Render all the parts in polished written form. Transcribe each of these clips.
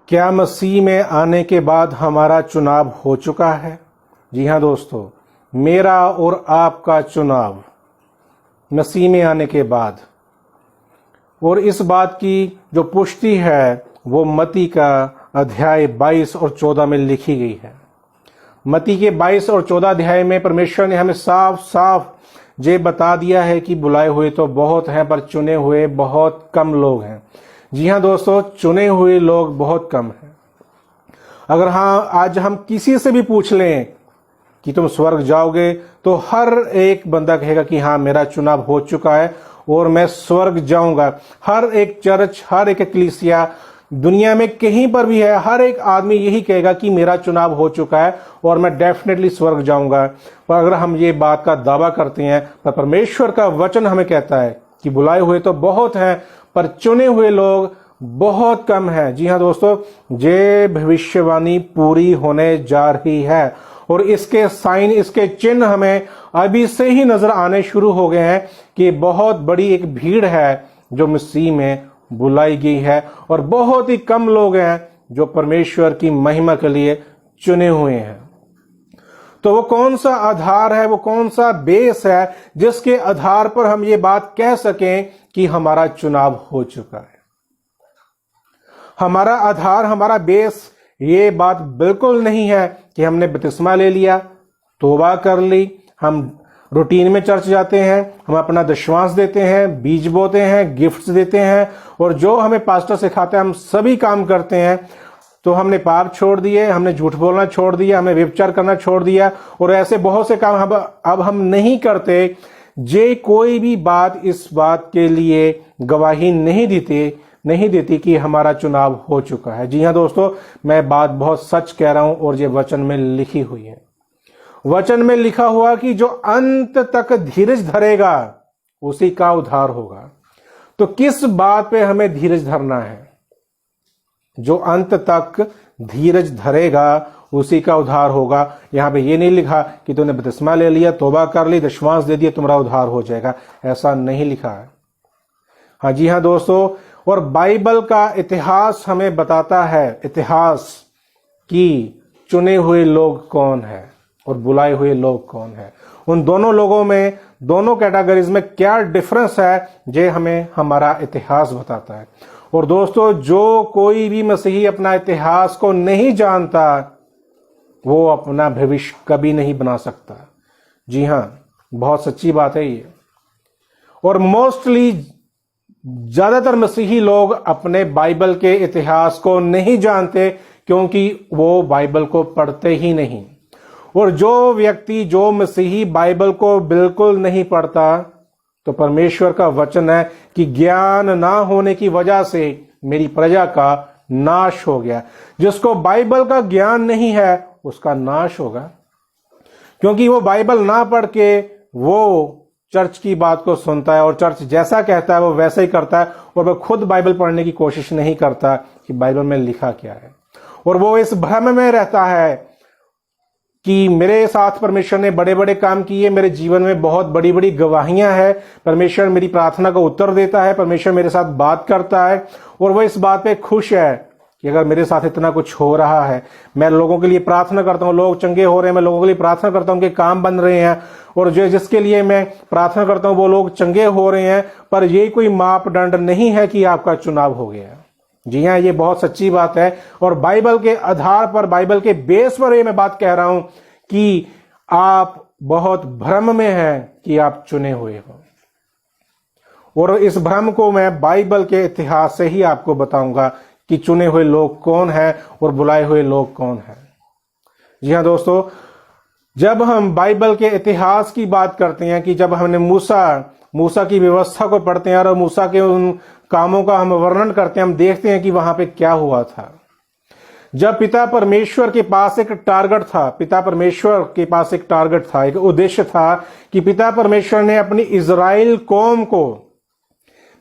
क्या मसीह में आने के बाद हमारा चुनाव हो चुका है? जी हाँ दोस्तों, मेरा और आपका चुनाव मसीह में आने के बाद। और इस बात की जो पुष्टि है वो मत्ती का अध्याय 22 और 14 में लिखी गई है। मत्ती के 22 और 14 अध्याय में परमेश्वर ने हमें साफ साफ ये बता दिया है कि बुलाए हुए तो बहुत हैं पर चुने हुए बहुत कम लोग हैं। जी हाँ दोस्तों, चुने हुए लोग बहुत कम हैं। अगर हाँ आज हम किसी से भी पूछ लें कि तुम स्वर्ग जाओगे, तो हर एक बंदा कहेगा कि हाँ मेरा चुनाव हो चुका है और मैं स्वर्ग जाऊंगा। हर एक चर्च, हर एक कलीसिया दुनिया में कहीं पर भी है, हर एक आदमी यही कहेगा कि मेरा चुनाव हो चुका है और मैं डेफिनेटली स्वर्ग जाऊंगा। पर अगर हम ये बात का दावा करते हैं, पर परमेश्वर का वचन हमें कहता है कि बुलाए हुए तो बहुत हैं पर चुने हुए लोग बहुत कम हैं। जी हाँ दोस्तों, ये भविष्यवाणी पूरी होने जा रही है और इसके साइन, इसके चिन्ह हमें अभी से ही नजर आने शुरू हो गए हैं कि बहुत बड़ी एक भीड़ है जो मसीह में बुलाई गई है और बहुत ही कम लोग हैं जो परमेश्वर की महिमा के लिए चुने हुए हैं। तो वो कौन सा आधार है, वो कौन सा बेस है जिसके आधार पर हम ये बात कह सकें कि हमारा चुनाव हो चुका है? हमारा आधार, हमारा बेस ये बात बिल्कुल नहीं है कि हमने बपतिस्मा ले लिया, तौबा कर ली, हम रूटीन में चर्च जाते हैं, हम अपना दशमांश देते हैं, बीज बोते हैं, गिफ्ट्स देते हैं और जो हमें पास्टर सिखाते हैं हम सभी काम करते हैं। तो हमने पाप छोड़ दिए, हमने झूठ बोलना छोड़ दिया, हमने व्यभिचार करना छोड़ दिया और ऐसे बहुत से काम अब हम नहीं करते। जे कोई भी बात इस बात के लिए गवाही नहीं देती कि हमारा चुनाव हो चुका है। जी हाँ दोस्तों, मैं बात बहुत सच कह रहा हूं और ये वचन में लिखी हुई है। वचन में लिखा हुआ कि जो अंत तक धीरज धरेगा उसी का उद्धार होगा। तो किस बात पे हमें धीरज धरना है? जो अंत तक धीरज धरेगा उसी का उद्धार होगा। यहां पे ये नहीं लिखा कि तूने बपतिस्मा ले लिया, तौबा कर ली, दशमांश दे दिया, तुम्हारा उद्धार हो जाएगा, ऐसा नहीं लिखा है। हाँ जी हाँ दोस्तों, और बाइबल का इतिहास हमें बताता है, इतिहास कि चुने हुए लोग कौन है और बुलाए हुए लोग कौन है। उन दोनों लोगों में, दोनों कैटेगरीज में क्या डिफरेंस है, ये हमें हमारा इतिहास बताता है। और दोस्तों, जो कोई भी मसीही अपना इतिहास को नहीं जानता वो अपना भविष्य कभी नहीं बना सकता। जी हाँ, बहुत सच्ची बात है ये। और मोस्टली ज्यादातर मसीही लोग अपने बाइबल के इतिहास को नहीं जानते क्योंकि वो बाइबल को पढ़ते ही नहीं। और जो व्यक्ति, जो मसीही बाइबल को बिल्कुल नहीं पढ़ता, तो परमेश्वर का वचन है कि ज्ञान ना होने की वजह से मेरी प्रजा का नाश हो गया। जिसको बाइबल का ज्ञान नहीं है उसका नाश होगा, क्योंकि वो बाइबल ना पढ़ के वो चर्च की बात को सुनता है और चर्च जैसा कहता है वो वैसा ही करता है और वह खुद बाइबल पढ़ने की कोशिश नहीं करता कि बाइबल में लिखा क्या है। और वो इस भ्रम में रहता है कि मेरे साथ परमेश्वर ने बड़े बड़े काम किए, मेरे जीवन में बहुत बड़ी बड़ी गवाहियां हैं, परमेश्वर मेरी प्रार्थना का उत्तर देता है, परमेश्वर मेरे साथ बात करता है और वो इस बात पे खुश है कि अगर मेरे साथ इतना कुछ हो रहा है, मैं लोगों के लिए प्रार्थना करता हूं, लोग चंगे हो रहे हैं, मैं लोगों के लिए प्रार्थना करता हूं कि काम बन रहे हैं और जो जिसके लिए मैं प्रार्थना करता हूं वो लोग चंगे हो रहे हैं, पर ये कोई मापदंड नहीं है कि आपका चुनाव हो गया। जी हाँ, ये बहुत सच्ची बात है और बाइबल के आधार पर, बाइबल के बेस पर ये मैं बात कह रहा हूं कि आप बहुत भ्रम में हैं कि आप चुने हुए हो। और इस भ्रम को मैं बाइबल के इतिहास से ही आपको बताऊंगा कि चुने हुए लोग कौन हैं और बुलाए हुए लोग कौन हैं। जी हाँ दोस्तों, जब हम बाइबल के इतिहास की बात करते हैं कि जब हमने मूसा की व्यवस्था को पढ़ते हैं और मूसा के उन कामों का हम वर्णन करते हैं, हम देखते हैं कि वहां पे क्या हुआ था। जब पिता परमेश्वर के पास एक टारगेट था, पिता परमेश्वर के पास एक टारगेट था, एक उद्देश्य था कि पिता परमेश्वर ने अपनी इज़राइल कौम को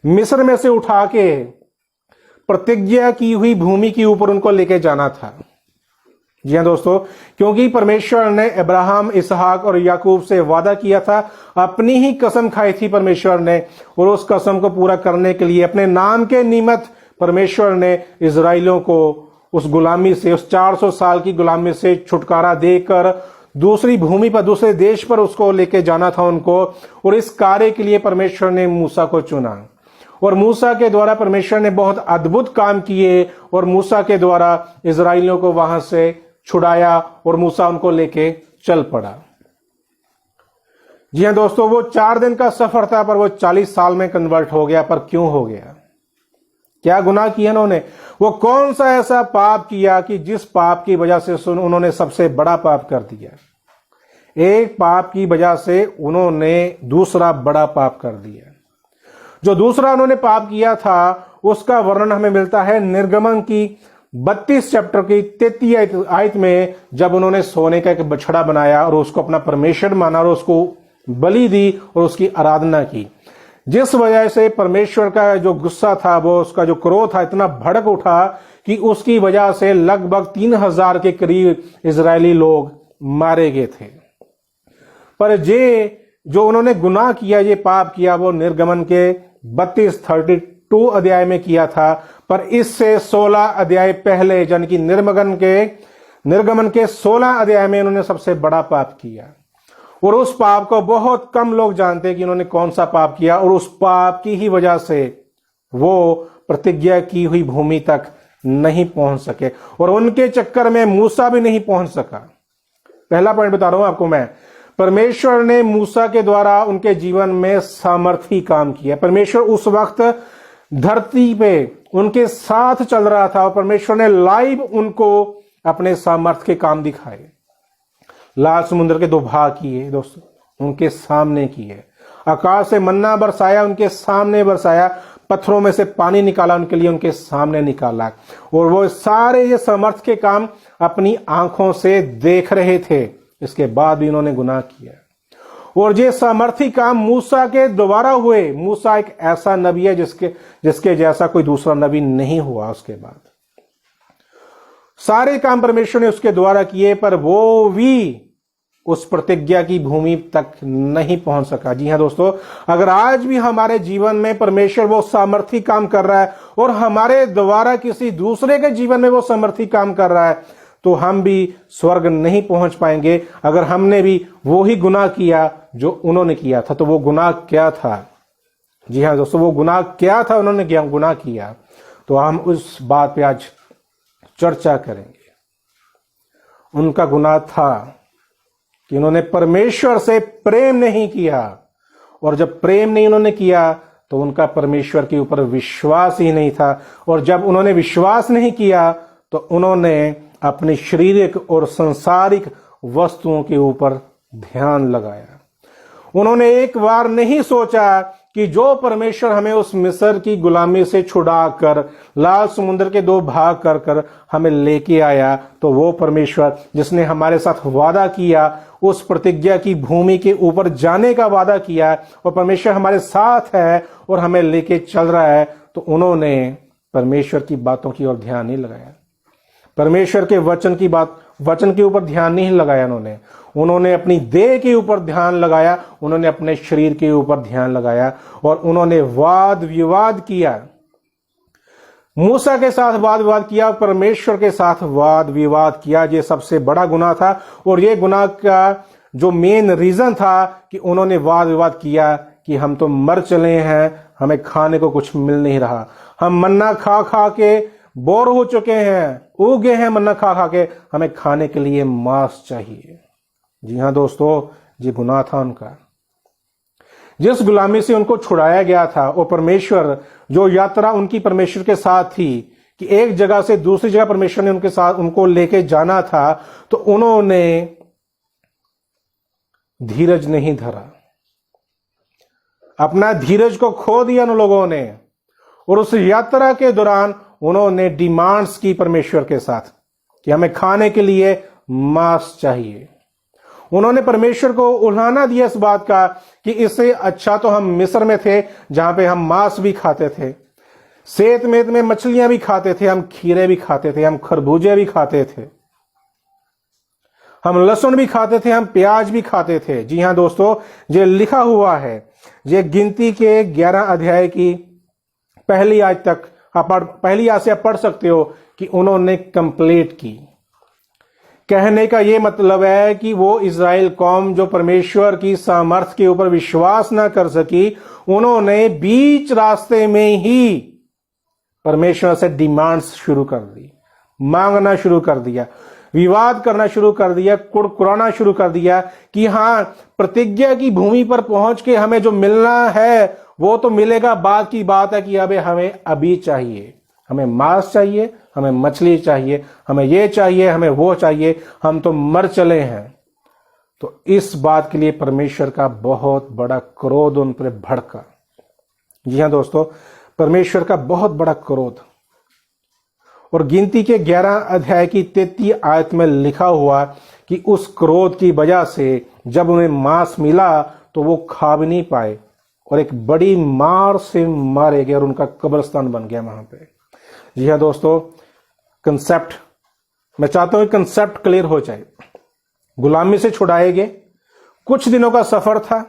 मिस्र में से उठा के प्रतिज्ञा की हुई भूमि के ऊपर उनको लेके जाना था। जी हाँ दोस्तों, क्योंकि परमेश्वर ने अब्राहम, इसहाक और याकूब से वादा किया था, अपनी ही कसम खाई थी परमेश्वर ने और उस कसम को पूरा करने के लिए अपने नाम के निमित्त परमेश्वर ने इजराइलियों को उस गुलामी से, उस 400 साल की गुलामी से छुटकारा देकर दूसरी भूमि पर, दूसरे देश पर उसको लेके जाना था उनको। और इस कार्य के लिए परमेश्वर ने मूसा को चुना और मूसा के द्वारा परमेश्वर ने बहुत अद्भुत काम किए और मूसा के द्वारा इजराइलियों को वहां से छुड़ाया और मूसा उनको लेके चल पड़ा। जी हां दोस्तों, वो 4 दिन का सफर था पर वो 40 साल में कन्वर्ट हो गया। पर क्यों हो गया? क्या गुनाह किया उन्होंने? वो कौन सा ऐसा पाप किया कि जिस पाप की वजह से उन्होंने सबसे बड़ा पाप कर दिया? एक पाप की वजह से उन्होंने दूसरा बड़ा पाप कर दिया। जो दूसरा उन्होंने पाप किया था उसका वर्णन हमें मिलता है निर्गमन की 32 चैप्टर की 33 आयत में, जब उन्होंने सोने का एक बछड़ा बनाया और उसको अपना परमेश्वर माना और उसको बलि दी और उसकी आराधना की, जिस वजह से परमेश्वर का जो गुस्सा था, वो उसका जो क्रोध था इतना भड़क उठा कि उसकी वजह से लगभग 3000 के करीब इजरायली लोग मारे गए थे। पर जो उन्होंने गुनाह किया, ये पाप किया, वो निर्गमन के 32 अध्याय में किया था। पर इससे 16 अध्याय पहले, यानी कि निर्गमन के 16 अध्याय में उन्होंने सबसे बड़ा पाप किया। और उस पाप को बहुत कम लोग जानते हैं कि उन्होंने कौन सा पाप किया, और उस पाप की ही वजह से वो प्रतिज्ञा की हुई भूमि तक नहीं पहुंच सके और उनके चक्कर में मूसा भी नहीं पहुंच सका। पहला पॉइंट बता रहा हूं आपको मैं, परमेश्वर ने मूसा के द्वारा उनके जीवन में सामर्थी काम किया। परमेश्वर उस वक्त धरती पे उनके साथ चल रहा था और परमेश्वर ने लाइव उनको अपने सामर्थ्य के काम दिखाए। लाल समुद्र के 2 भाग किए दोस्तों, उनके सामने किए। आकाश से मन्ना बरसाया, उनके सामने बरसाया। पत्थरों में से पानी निकाला उनके लिए, उनके सामने निकाला। और वो सारे ये सामर्थ्य के काम अपनी आंखों से देख रहे थे, इसके बाद भी इन्होंने गुनाह किया। और ये सामर्थी काम मूसा के द्वारा हुए। मूसा एक ऐसा नबी है जिसके जैसा कोई दूसरा नबी नहीं हुआ। उसके बाद सारे काम परमेश्वर ने उसके द्वारा किए, पर वो भी उस प्रतिज्ञा की भूमि तक नहीं पहुंच सका। जी हां दोस्तों, अगर आज भी हमारे जीवन में परमेश्वर वो सामर्थी काम कर रहा है और हमारे द्वारा किसी दूसरे के जीवन में वो सामर्थी काम कर रहा है, तो हम भी स्वर्ग नहीं पहुंच पाएंगे। अगर हमने भी वो ही गुनाह किया जो उन्होंने किया था, तो वो गुनाह क्या था? जी हां दोस्तों, वो गुनाह क्या था उन्होंने गुनाह किया? तो हम उस बात पे आज चर्चा करेंगे। उनका गुनाह था कि उन्होंने परमेश्वर से प्रेम नहीं किया, और जब प्रेम नहीं उन्होंने किया तो उनका परमेश्वर के ऊपर विश्वास ही नहीं था। और जब उन्होंने विश्वास नहीं किया तो उन्होंने अपनी शारीरिक और सांसारिक वस्तुओं के ऊपर ध्यान लगाया। उन्होंने एक बार नहीं सोचा कि जो परमेश्वर हमें उस मिस्र की गुलामी से छुड़ाकर लाल समुद्र के 2 भाग कर कर हमें लेके आया, तो वो परमेश्वर जिसने हमारे साथ वादा किया, उस प्रतिज्ञा की भूमि के ऊपर जाने का वादा किया, और परमेश्वर हमारे साथ है और हमें लेके चल रहा है, तो उन्होंने परमेश्वर की बातों की ओर ध्यान नहीं लगाया। परमेश्वर के वचन के ऊपर ध्यान नहीं लगाया। उन्होंने अपनी देह के ऊपर ध्यान लगाया, उन्होंने अपने शरीर के ऊपर ध्यान लगाया, और उन्होंने वाद विवाद किया। मूसा के साथ वाद विवाद किया, परमेश्वर के साथ वाद विवाद किया। ये सबसे बड़ा गुनाह था। और ये गुनाह का जो मेन रीजन था कि उन्होंने वाद विवाद किया कि हम तो मर चले हैं, हमें खाने को कुछ मिल नहीं रहा, हम मन्ना खा खा के बोर हो चुके हैं, उगे हैं मन्ना खा खा के, हमें खाने के लिए मांस चाहिए। जी हां दोस्तों, ये गुनाह था उनका। जिस गुलामी से उनको छुड़ाया गया था, और परमेश्वर जो यात्रा उनकी परमेश्वर के साथ थी कि एक जगह से दूसरी जगह परमेश्वर ने उनके साथ उनको लेके जाना था, तो उन्होंने धीरज नहीं धरा, अपना धीरज को खो दिया उन लोगों ने। और उस यात्रा के दौरान उन्होंने डिमांड्स की परमेश्वर के साथ कि हमें खाने के लिए मांस चाहिए। उन्होंने परमेश्वर को उल्हाना दिया इस बात का कि इससे अच्छा तो हम मिस्र में थे, जहां पे हम मांस भी खाते थे, सेत मेत में मछलियां भी खाते थे, हम खीरे भी खाते थे, हम खरबूजे भी खाते थे, हम लहसुन भी खाते थे, हम प्याज भी खाते थे। जी हां दोस्तों, ये लिखा हुआ है। ये गिनती के 11 अध्याय की पहली आयत तक आप पहली आयत से आप पढ़ सकते हो कि उन्होंने कंप्लीट की। कहने का यह मतलब है कि वो इज़राइल कौम जो परमेश्वर की सामर्थ्य के ऊपर विश्वास ना कर सकी, उन्होंने बीच रास्ते में ही परमेश्वर से डिमांड्स शुरू कर दी, मांगना शुरू कर दिया, विवाद करना शुरू कर दिया, कुड़कुड़ाना शुरू कर दिया कि हाँ, प्रतिज्ञा की भूमि पर पहुंच के हमें जो मिलना है वो तो मिलेगा, बात की बात है कि हमें अभी चाहिए, हमें मांस चाहिए, हमें मछली चाहिए, हमें ये चाहिए, हमें वो चाहिए, हम तो मर चले हैं। तो इस बात के लिए परमेश्वर का बहुत बड़ा क्रोध उन पर भड़का। जी हाँ दोस्तों, परमेश्वर का बहुत बड़ा क्रोध। और गिनती के 11 अध्याय की 33 आयत में लिखा हुआ कि उस क्रोध की वजह से जब उन्हें मांस मिला तो वो खा भी नहीं पाए और एक बड़ी मार से मारे गए और उनका कब्रिस्तान बन गया वहां पे। जी हाँ दोस्तों, कंसेप्ट, मैं चाहता हूं कंसेप्ट क्लियर हो जाए। गुलामी से छुड़ाए गए, कुछ दिनों का सफर था,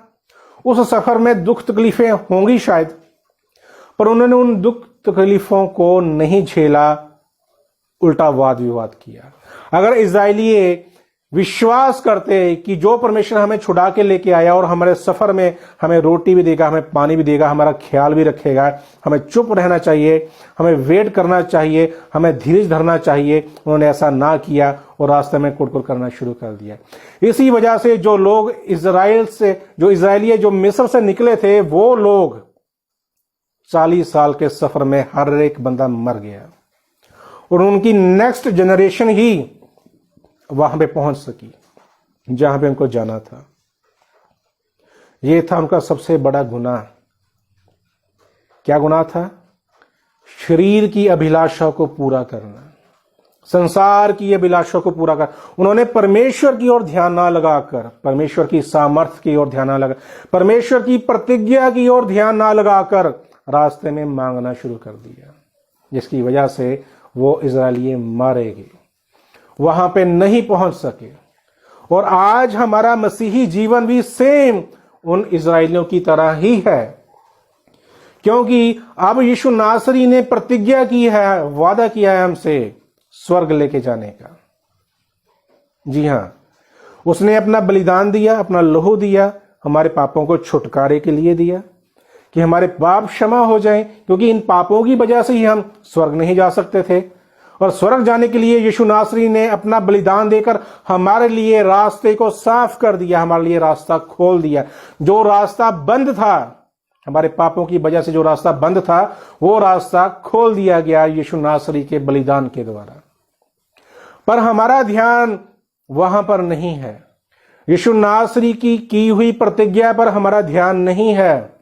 उस सफर में दुख तकलीफें होंगी शायद, पर उन्होंने उन दुख तकलीफों को नहीं झेला, उल्टा वाद विवाद किया। अगर इजराइली विश्वास करते कि जो परमेश्वर हमें छुड़ा के लेके आया और हमारे सफर में हमें रोटी भी देगा, हमें पानी भी देगा, हमारा ख्याल भी रखेगा, हमें चुप रहना चाहिए, हमें वेट करना चाहिए, हमें धीरज धरना चाहिए, उन्होंने ऐसा ना किया और रास्ते में कुड़कुड़ करना शुरू कर दिया। इसी वजह से जो लोग इजराइली जो मिस्र से निकले थे, वो लोग 40 साल के सफर में हर एक बंदा मर गया और उनकी नेक्स्ट जनरेशन ही वहां पे पहुंच सकी जहां पे उनको जाना था। यह था उनका सबसे बड़ा गुनाह। क्या गुनाह था? शरीर की अभिलाषा को पूरा करना, संसार की अभिलाषा को पूरा कर। उन्होंने परमेश्वर की ओर ध्यान ना लगाकर, परमेश्वर की सामर्थ्य की ओर ध्यान ना लगा, परमेश्वर की प्रतिज्ञा की ओर ध्यान ना लगाकर रास्ते में मांगना शुरू कर दिया, जिसकी वजह से वो इजराइली मारे गए, वहां पे नहीं पहुंच सके। और आज हमारा मसीही जीवन भी सेम उन इजराइलियों की तरह ही है, क्योंकि अब यीशु नासरी ने प्रतिज्ञा की है, वादा किया है हमसे स्वर्ग लेके जाने का। जी हां, उसने अपना बलिदान दिया, अपना लहू दिया, हमारे पापों को छुटकारे के लिए दिया कि हमारे पाप क्षमा हो जाएं, क्योंकि इन पापों की वजह से ही हम स्वर्ग नहीं जा सकते थे। और स्वर्ग जाने के लिए यीशु नासरी ने अपना बलिदान देकर हमारे लिए रास्ते को साफ कर दिया, हमारे लिए रास्ता खोल दिया। जो रास्ता बंद था, हमारे पापों की वजह से जो रास्ता बंद था, वो रास्ता खोल दिया गया यीशु नासरी के बलिदान के द्वारा। पर हमारा ध्यान वहां पर नहीं है, यीशु नासरी की हुई प्रतिज्ञा पर हमारा ध्यान नहीं है।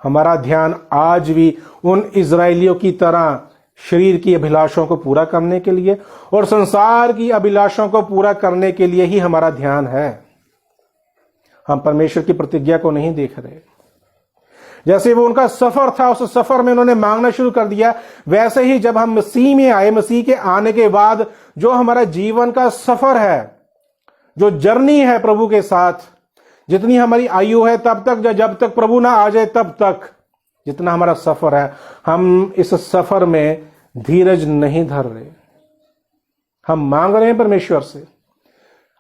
हमारा ध्यान आज भी उन इजराइलियों की तरह शरीर की अभिलाषाओं को पूरा करने के लिए और संसार की अभिलाषाओं को पूरा करने के लिए ही हमारा ध्यान है। हम परमेश्वर की प्रतिज्ञा को नहीं देख रहे। जैसे वो उनका सफर था, उस सफर में उन्होंने मांगना शुरू कर दिया, वैसे ही जब हम मसीह में आए, मसीह के आने के बाद जो हमारा जीवन का सफर है, जो जर्नी है प्रभु के साथ, जितनी हमारी आयु है तब तक, जब तक प्रभु ना आ जाए तब तक जितना हमारा सफर है, हम इस सफर में धीरज नहीं धर रहे। हम मांग रहे हैं परमेश्वर से,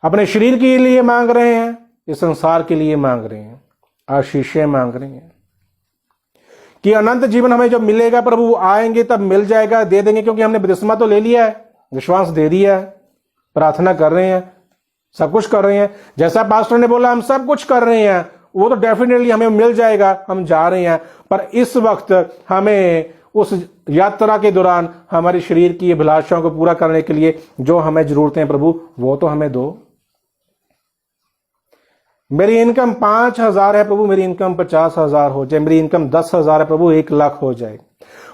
अपने शरीर के लिए मांग रहे हैं, इस संसार के लिए मांग रहे हैं, आशीषें मांग रहे हैं कि अनंत जीवन हमें जब मिलेगा, प्रभु आएंगे तब मिल जाएगा, दे देंगे, क्योंकि हमने बपतिस्मा तो ले लिया है, विश्वास दे दिया है, प्रार्थना कर रहे हैं, सब कुछ कर रहे हैं। जैसा पास्टर ने बोला हम सब कुछ कर रहे हैं, वो तो डेफिनेटली हमें मिल जाएगा, हम जा रहे हैं। पर इस वक्त हमें उस यात्रा के दौरान हमारे शरीर की अभिलाषाओं को पूरा करने के लिए जो हमें जरूरतें हैं प्रभु, वो तो हमें दो। मेरी इनकम 5,000 है प्रभु, मेरी इनकम 50,000 हो जाए, मेरी इनकम 10,000 है प्रभु, 1,00,000 हो जाए।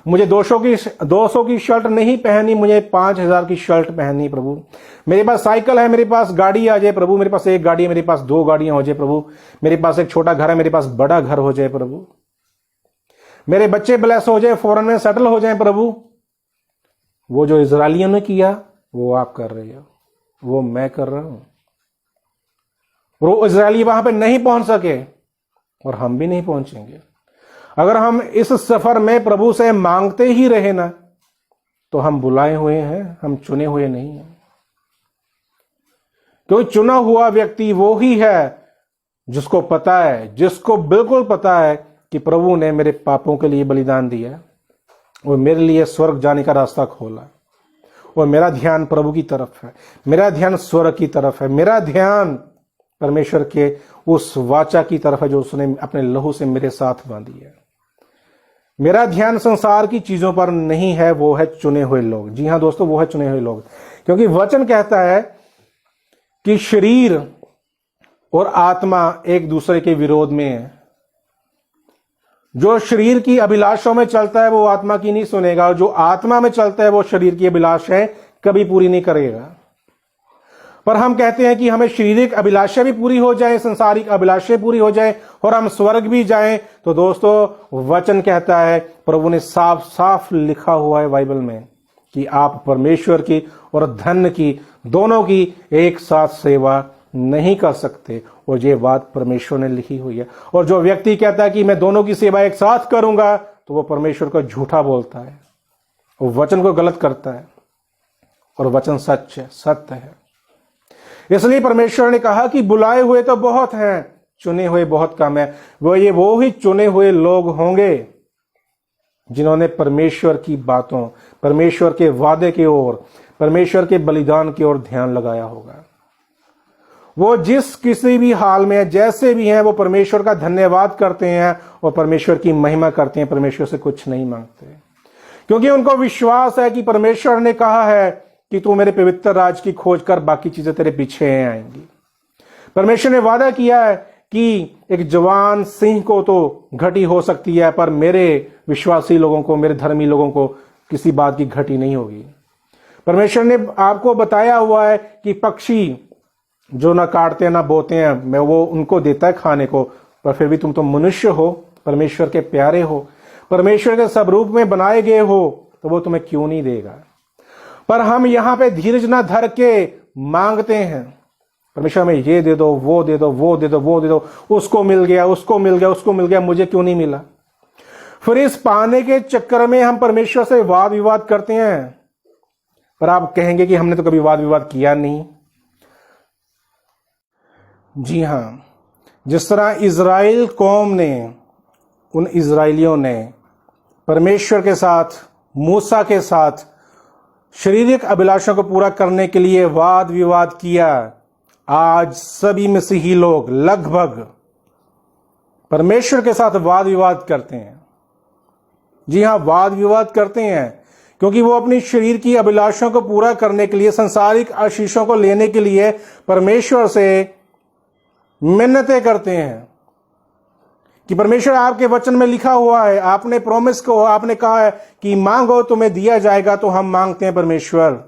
मुझे 200 की शर्ट नहीं पहननी, मुझे 5,000 की शर्ट पहननी प्रभु। मेरे पास साइकिल है, मेरे पास गाड़ी आ जाए प्रभु, मेरे पास एक गाड़ी है, मेरे पास 2 गाड़ियां हो जाए प्रभु। मेरे पास एक छोटा घर है, मेरे पास बड़ा घर हो जाए प्रभु। मेरे बच्चे ब्लेस हो जाए, फॉरेन में सेटल हो जाए प्रभु। वो जो इजराइलियों ने किया वो आप कर रहे हो, वो मैं कर रहा हूं। वो इजराइली वहां पे नहीं पहुंच सके और हम भी नहीं पहुंचेंगे। अगर हम इस सफर में प्रभु से मांगते ही रहे ना, तो हम बुलाए हुए हैं, हम चुने हुए नहीं हैं। क्योंकि चुना हुआ व्यक्ति वो ही है जिसको पता है, जिसको बिल्कुल पता है कि प्रभु ने मेरे पापों के लिए बलिदान दिया और मेरे लिए स्वर्ग जाने का रास्ता खोला, और मेरा ध्यान प्रभु की तरफ है, मेरा ध्यान स्वर्ग की तरफ है, मेरा ध्यान परमेश्वर के उस वाचा की तरफ है जो उसने अपने लहू से मेरे साथ बांधी है। मेरा ध्यान संसार की चीजों पर नहीं है, वो है चुने हुए लोग। जी हां दोस्तों, वो है चुने हुए लोग। क्योंकि वचन कहता है कि शरीर और आत्मा एक दूसरे के विरोध में है। जो शरीर की अभिलाषाओं में चलता है वो आत्मा की नहीं सुनेगा, और जो आत्मा में चलता है वो शरीर की अभिलाषाएं कभी पूरी नहीं करेगा। पर हम कहते हैं कि हमें शारीरिक अभिलाषा भी पूरी हो जाए, संसारिक अभिलाषाएं पूरी हो जाए और हम स्वर्ग भी जाएं। तो दोस्तों वचन कहता है, प्रभु ने साफ साफ लिखा हुआ है बाइबल में कि आप परमेश्वर की और धन की, दोनों की एक साथ सेवा नहीं कर सकते। और ये बात परमेश्वर ने लिखी हुई है। और जो व्यक्ति कहता है कि मैं दोनों की सेवा एक साथ करूंगा, तो वो परमेश्वर को झूठा बोलता है, वो वचन को गलत करता है। और वचन सच है, सत्य है। इसलिए परमेश्वर ने कहा कि बुलाए हुए तो बहुत हैं, चुने हुए बहुत कम है। वो ही चुने हुए लोग होंगे जिन्होंने परमेश्वर की बातों, परमेश्वर के वादे की ओर, परमेश्वर के बलिदान की ओर ध्यान लगाया होगा। वो जिस किसी भी हाल में जैसे भी हैं, वो परमेश्वर का धन्यवाद करते हैं और परमेश्वर की महिमा करते हैं, परमेश्वर से कुछ नहीं मांगते, क्योंकि उनको विश्वास है कि परमेश्वर ने कहा है कि तू मेरे पवित्र राज की खोज कर, बाकी चीजें तेरे पीछे आएंगी। परमेश्वर ने वादा किया है कि एक जवान सिंह को तो घटी हो सकती है, पर मेरे विश्वासी लोगों को, मेरे धर्मी लोगों को किसी बात की घटी नहीं होगी। परमेश्वर ने आपको बताया हुआ है कि पक्षी जो ना काटते ना बोते हैं, मैं वो उनको देता है खाने को, पर फिर भी तुम तो मनुष्य हो, परमेश्वर के प्यारे हो, परमेश्वर के स्वरूप में बनाए गए हो, तो वो तुम्हें क्यों नहीं देगा। पर हम यहां पे धीरज ना धर के मांगते हैं, परमेश्वर हमें ये दे दो, वो दे दो, वो दे दो, वो दे दो, उसको मिल गया, उसको मिल गया, उसको मिल गया, मुझे क्यों नहीं मिला। फिर इस पाने के चक्कर में हम परमेश्वर से वाद विवाद करते हैं। पर आप कहेंगे कि हमने तो कभी वाद विवाद किया नहीं। जी हां, जिस तरह इज़राइल कौम ने, उन इज़राइलियों ने परमेश्वर के साथ, मूसा के साथ शारीरिक अभिलाषों को पूरा करने के लिए वाद विवाद किया, आज सभी मसीही लोग लगभग परमेश्वर के साथ वाद विवाद करते हैं। जी हां, वाद विवाद करते हैं, क्योंकि वो अपनी शरीर की अभिलाषों को पूरा करने के लिए, संसारिक आशीषों को लेने के लिए परमेश्वर से मिन्नतें करते हैं कि परमेश्वर आपके वचन में लिखा हुआ है, आपने प्रॉमिस को, आपने कहा है कि मांगो तुम्हें दिया जाएगा, तो हम मांगते हैं परमेश्वर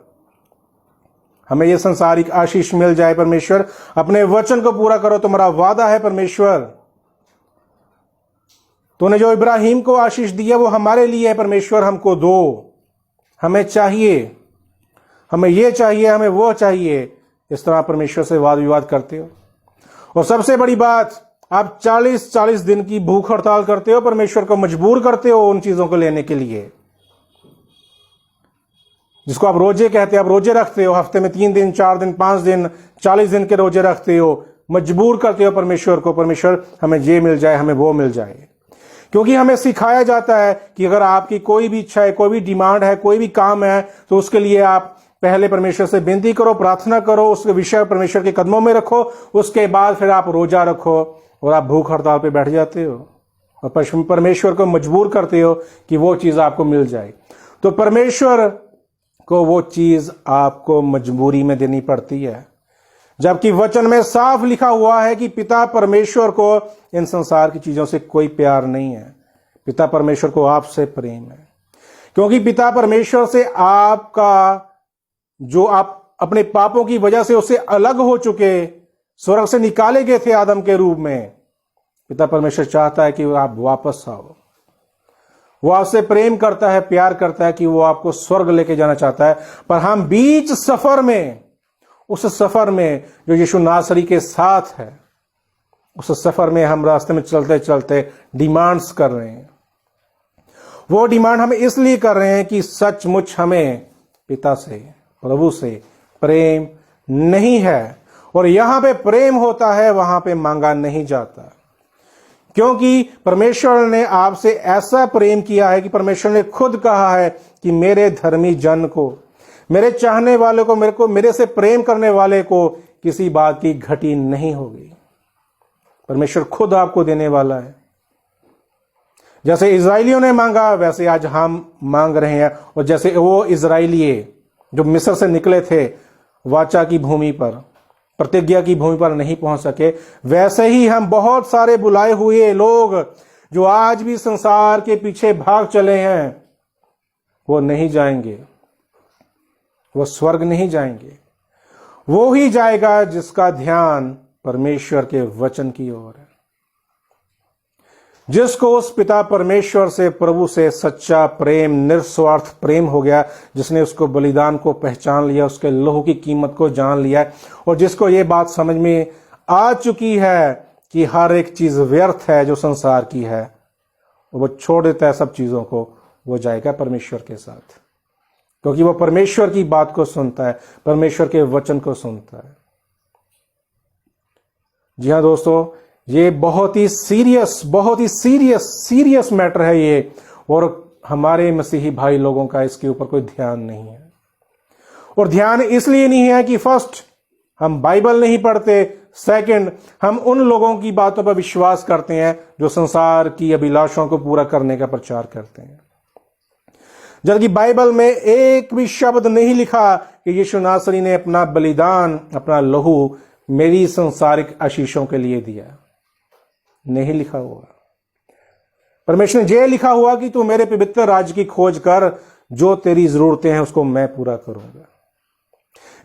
हमें ये संसारिक आशीष मिल जाए। परमेश्वर अपने वचन को पूरा करो, तुम्हारा वादा है परमेश्वर। तूने जो इब्राहिम को आशीष दिया वो हमारे लिए है, परमेश्वर हमको दो, हमें चाहिए, हमें ये चाहिए, हमें वो चाहिए। इस तरह परमेश्वर से वाद विवाद करते हो। और सबसे बड़ी बात, आप 40 दिन की भूख हड़ताल करते हो, परमेश्वर को मजबूर करते हो उन चीजों को लेने के लिए, जिसको आप रोजे कहते हो। आप रोजे रखते हो, हफ्ते में 3 दिन, 4 दिन, 5 दिन, 40 दिन के रोजे रखते हो, मजबूर करते हो परमेश्वर को, परमेश्वर हमें ये मिल जाए, हमें वो मिल जाए। क्योंकि हमें सिखाया जाता है कि अगर आपकी कोई भी इच्छा है, कोई भी डिमांड है, कोई भी काम है, तो उसके लिए आप पहले परमेश्वर से विनती करो, प्रार्थना करो, उसके विषय परमेश्वर के कदमों में रखो, उसके बाद फिर आप रोजा रखो और आप भूख हड़ताल पे बैठ जाते हो और परमेश्वर को मजबूर करते हो कि वो चीज आपको मिल जाए। तो परमेश्वर को वो चीज आपको मजबूरी में देनी पड़ती है, जबकि वचन में साफ लिखा हुआ है कि पिता परमेश्वर को इन संसार की चीजों से कोई प्यार नहीं है। पिता परमेश्वर को आपसे प्रेम है, क्योंकि पिता परमेश्वर से आपका, जो आप अपने पापों की वजह से उससे अलग हो चुके, स्वर्ग से निकाले गए थे आदम के रूप में, पिता परमेश्वर चाहता है कि आप वापस आओ। वो आपसे प्रेम करता है, प्यार करता है कि वो आपको स्वर्ग लेके जाना चाहता है। पर हम बीच सफर में, उस सफर में जो यीशु नासरी के साथ है, उस सफर में हम रास्ते में चलते चलते डिमांड्स कर रहे हैं, वो डिमांड हम इसलिए कर रहे हैं कि सचमुच हमें पिता से, प्रभु से प्रेम नहीं है। और यहां पे प्रेम होता है, वहां पे मांगा नहीं जाता, क्योंकि परमेश्वर ने आपसे ऐसा प्रेम किया है कि परमेश्वर ने खुद कहा है कि मेरे धर्मी जन को, मेरे चाहने वाले को, मेरे से प्रेम करने वाले को किसी बात की घटी नहीं होगी। परमेश्वर खुद आपको देने वाला है। जैसे इजराइलियों ने मांगा, वैसे आज हम मांग रहे हैं। और जैसे वो इजराइली जो मिस्र से निकले थे, वाचा की भूमि पर, प्रतिज्ञा की भूमि पर नहीं पहुंच सके, वैसे ही हम बहुत सारे बुलाए हुए लोग जो आज भी संसार के पीछे भाग चले हैं, वो नहीं जाएंगे, वो स्वर्ग नहीं जाएंगे। वो ही जाएगा जिसका ध्यान परमेश्वर के वचन की ओर है, जिसको उस पिता परमेश्वर से, प्रभु से सच्चा प्रेम, निस्वार्थ प्रेम हो गया, जिसने उसको बलिदान को पहचान लिया, उसके लहू की कीमत को जान लिया, और जिसको ये बात समझ में आ चुकी है कि हर एक चीज व्यर्थ है जो संसार की है, वो छोड़ देता है सब चीजों को, वो जाएगा परमेश्वर के साथ, क्योंकि वो परमेश्वर की बात को सुनता है, परमेश्वर के वचन को सुनता है। जी हाँ दोस्तों, ये बहुत ही सीरियस मैटर है ये, और हमारे मसीही भाई लोगों का इसके ऊपर कोई ध्यान नहीं है। और ध्यान इसलिए नहीं है कि फर्स्ट, हम बाइबल नहीं पढ़ते, सेकंड, हम उन लोगों की बातों पर विश्वास करते हैं जो संसार की अभिलाषाओं को पूरा करने का प्रचार करते हैं, जबकि बाइबल में एक भी शब्द नहीं लिखा कि यीशु नासरी ने अपना बलिदान, अपना लहू मेरी संसारिक आशीषों के लिए दिया। नहीं लिखा हुआ। परमेश्वर ने ये लिखा हुआ कि तू मेरे पवित्र राज्य की खोज कर, जो तेरी जरूरतें हैं उसको मैं पूरा करूंगा।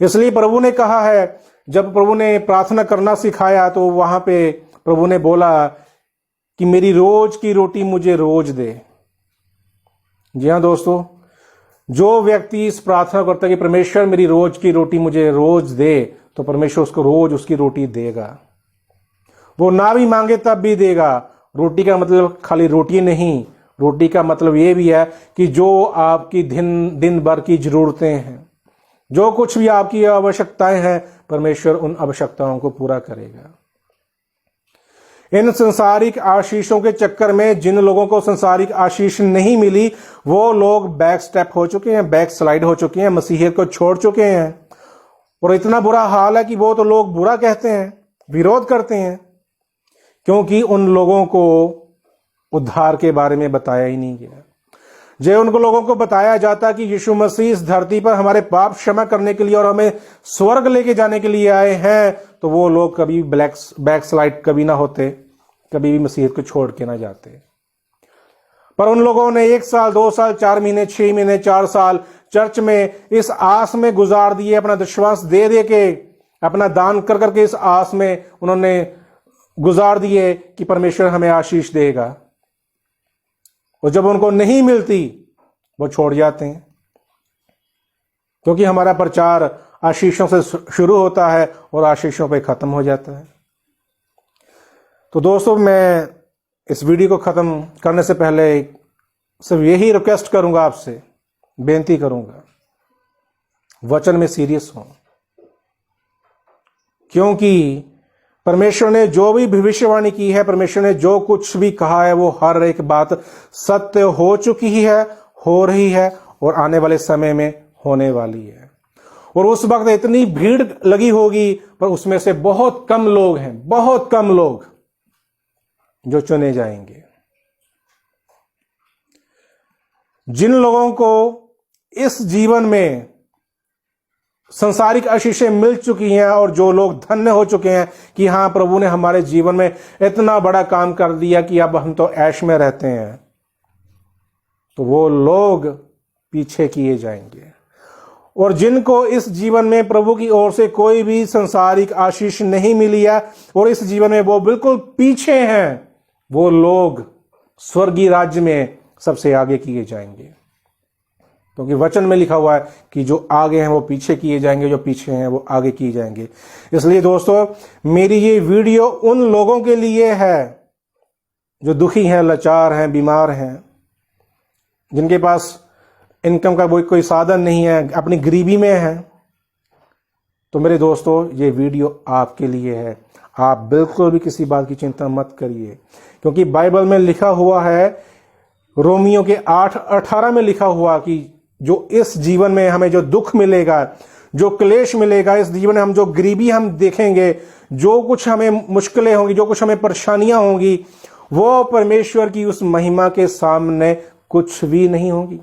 इसलिए प्रभु ने कहा है, जब प्रभु ने प्रार्थना करना सिखाया तो वहां पे प्रभु ने बोला कि मेरी रोज की रोटी मुझे रोज दे। जी हाँ दोस्तों, जो व्यक्ति इस प्रार्थना करता है कि परमेश्वर मेरी रोज की रोटी मुझे रोज दे, तो परमेश्वर उसको रोज उसकी रोटी देगा। वो ना भी मांगे तब भी देगा। रोटी का मतलब खाली रोटी नहीं, रोटी का मतलब ये भी है कि जो आपकी दिन भर की जरूरतें हैं, जो कुछ भी आपकी आवश्यकताएं हैं, परमेश्वर उन आवश्यकताओं को पूरा करेगा। इन संसारिक आशीषों के चक्कर में जिन लोगों को संसारिक आशीष नहीं मिली, वो लोग बैक स्टेप हो चुके हैं, बैक स्लाइड हो चुके हैं, मसीहियत को छोड़ चुके हैं। और इतना बुरा हाल है कि वो तो लोग बुरा कहते हैं, विरोध करते हैं, क्योंकि उन लोगों को उद्धार के बारे में बताया ही नहीं गया। जो उनको लोगों को बताया जाता कि यीशु मसीह इस धरती पर हमारे पाप क्षमा करने के लिए और हमें स्वर्ग लेके जाने के लिए आए हैं, तो वो लोग कभी बैक स्लाइड कभी ना होते, कभी भी मसीहत को छोड़ के ना जाते। पर उन लोगों ने 1 साल, 2 साल, 4 महीने, 6 महीने, 4 साल चर्च में इस आस में गुजार दिए, अपना दशवांश दे दे के, अपना दान कर करके इस आस में उन्होंने गुजार दिए कि परमेश्वर हमें आशीष देगा। और जब उनको नहीं मिलती, वो छोड़ जाते हैं, क्योंकि हमारा प्रचार आशीषों से शुरू होता है और आशीषों पे खत्म हो जाता है। तो दोस्तों, मैं इस वीडियो को खत्म करने से पहले सिर्फ यही रिक्वेस्ट करूंगा, आपसे बेनती करूंगा, वचन में सीरियस हो, क्योंकि परमेश्वर ने जो भी भविष्यवाणी की है, परमेश्वर ने जो कुछ भी कहा है, वो हर एक बात सत्य हो चुकी है, हो रही है और आने वाले समय में होने वाली है। और उस वक्त इतनी भीड़ लगी होगी, पर उसमें से बहुत कम लोग हैं, बहुत कम लोग जो चुने जाएंगे। जिन लोगों को इस जीवन में संसारिक आशीषें मिल चुकी हैं और जो लोग धन्य हो चुके हैं कि हाँ, प्रभु ने हमारे जीवन में इतना बड़ा काम कर दिया कि अब हम तो ऐश में रहते हैं, तो वो लोग पीछे किए जाएंगे। और जिनको इस जीवन में प्रभु की ओर से कोई भी संसारिक आशीष नहीं मिली है और इस जीवन में वो बिल्कुल पीछे हैं, वो लोग स्वर्गीय राज्य में सबसे आगे किए जाएंगे, क्योंकि वचन में लिखा हुआ है कि जो आगे हैं वो पीछे किए जाएंगे, जो पीछे हैं वो आगे किए जाएंगे। इसलिए दोस्तों, मेरी ये वीडियो उन लोगों के लिए है जो दुखी हैं, लाचार हैं, बीमार हैं, जिनके पास इनकम का कोई साधन नहीं है, अपनी गरीबी में है, तो मेरे दोस्तों ये वीडियो आपके लिए है। आप बिल्कुल भी किसी बात की चिंता मत करिए, क्योंकि बाइबल में लिखा हुआ है, रोमियो के 8:18 में लिखा हुआ कि जो इस जीवन में हमें जो दुख मिलेगा, जो क्लेश मिलेगा, इस जीवन में हम जो गरीबी हम देखेंगे, जो कुछ हमें मुश्किलें होंगी, जो कुछ हमें परेशानियां होंगी, वो परमेश्वर की उस महिमा के सामने कुछ भी नहीं होगी।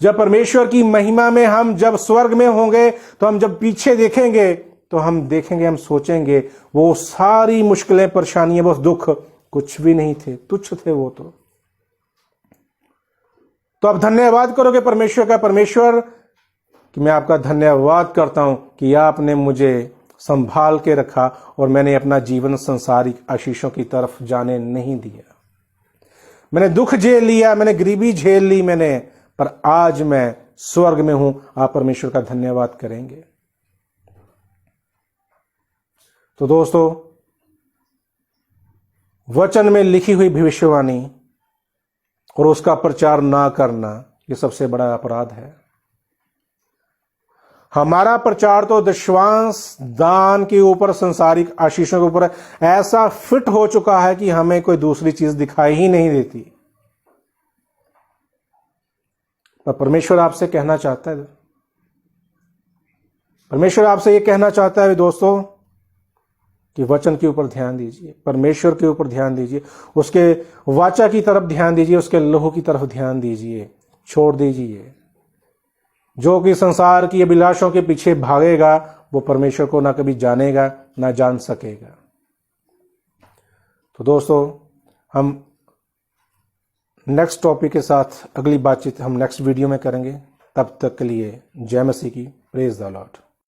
जब परमेश्वर की महिमा में हम जब स्वर्ग में होंगे, तो हम जब पीछे देखेंगे तो हम देखेंगे, हम सोचेंगे वो सारी मुश्किलें, परेशानियां, वो दुख कुछ भी नहीं थे, तुच्छ थे वो। तो आप धन्यवाद करोगे परमेश्वर का, परमेश्वर कि मैं आपका धन्यवाद करता हूं कि आपने मुझे संभाल के रखा और मैंने अपना जीवन संसारिक आशीषों की तरफ जाने नहीं दिया। मैंने दुख झेल लिया, मैंने गरीबी झेल ली मैंने, पर आज मैं स्वर्ग में हूं। आप परमेश्वर का धन्यवाद करेंगे। तो दोस्तों, वचन में लिखी हुई भविष्यवाणी और उसका प्रचार ना करना, यह सबसे बड़ा अपराध है। हमारा प्रचार तो दशवांश दान के ऊपर, संसारिक आशीषों के ऊपर ऐसा फिट हो चुका है कि हमें कोई दूसरी चीज दिखाई ही नहीं देती। पर परमेश्वर आपसे कहना चाहता है, परमेश्वर आपसे यह कहना चाहता है दोस्तों कि वचन के ऊपर ध्यान दीजिए, परमेश्वर के ऊपर ध्यान दीजिए, उसके वाचा की तरफ ध्यान दीजिए, उसके लहू की तरफ ध्यान दीजिए। छोड़ दीजिए जो कि संसार की अभिलाषों के पीछे भागेगा, वो परमेश्वर को ना कभी जानेगा ना जान सकेगा। तो दोस्तों, हम नेक्स्ट टॉपिक के साथ अगली बातचीत हम नेक्स्ट वीडियो में करेंगे। तब तक के लिए जय मसीह की, प्रेज द लॉर्ड।